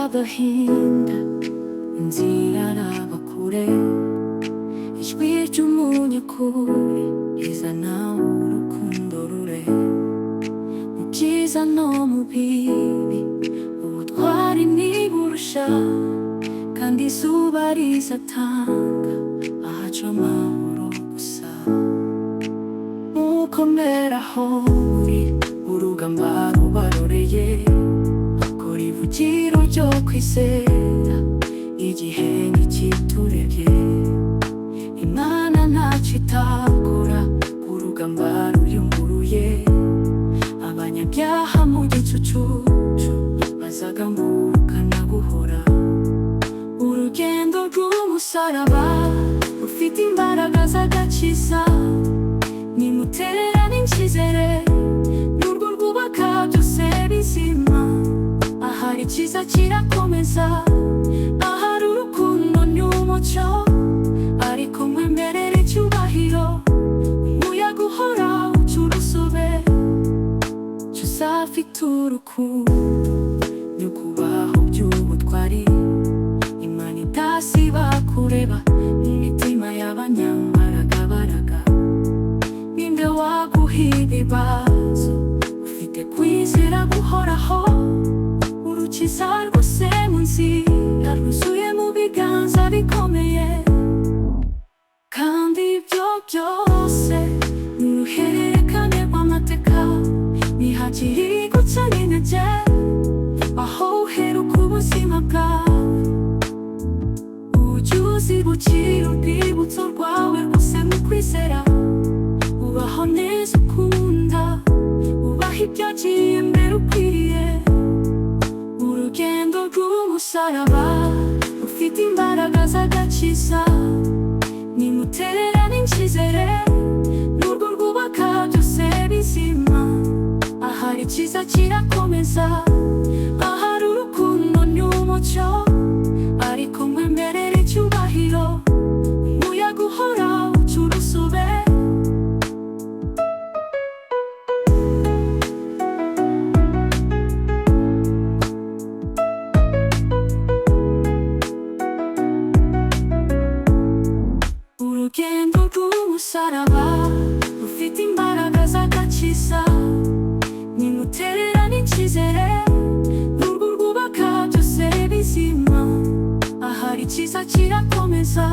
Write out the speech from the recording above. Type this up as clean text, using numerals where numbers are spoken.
agahinda nziraraba kure, ijwi ry'umunyakuri rizana urukundo rure. Mu byiza no mu bibi ubutwari ntiburusha, kandi izuba rizatanga ahaca amahoro gusa. Mukomere aho muri, urugamba rubaroreye, kora ivugiro ryo kwizera igihe ntikiturebye. Imana ntacyo itakora, urugamba ruyunguruye. Abanyabyaha mu gicucucu bazagambukana buhora. Urugendo rw'umusaraba rufite imbaraga z'agakiza, nimutererane icyizere, n'urwo rwubaka byose bizima. Ahari icyiza kirakomeza, ahari urukundo n'umucyo, ariko mwemerere icyubahiro, umuyaga uhora uca urusobe. Tuzafite urukundo no kubaho by'ubutwari, Imana idasiba kureba imitima y'abanyambaraga. Ninde waguha ibibazo, ufite kwizera guhoraho, urukiza rwose mu nzira rwuzuye mu biganza bikomeye. Kandi ibyo byose ni uruhererekane rw'amateka, ntihagire iguca n'intege aho uheruka ubuzima bwawe. Ujye uzibukira urwibutso rwawe rwose mu kwizera, ubaho neza ukunda, ubaho ibyagiye mbere ukwiriye. Urugendo rw'umusaraba rufite imbaraga z'agakiza, nimutererane icyizere, n'urwo rwubaka byose bizima. Ahari icyiza kirakomeza, ahari urukundo n'umucyo, ariko mwemerere icyubahiro, umuyaga uhora uca urusobe. Urugendo rw'umusaraba rufite imbaraga z'agakiza, nimutererane icyizere, n'urwo rwubaka byose bizima. Ahari icyiza kirakomeza,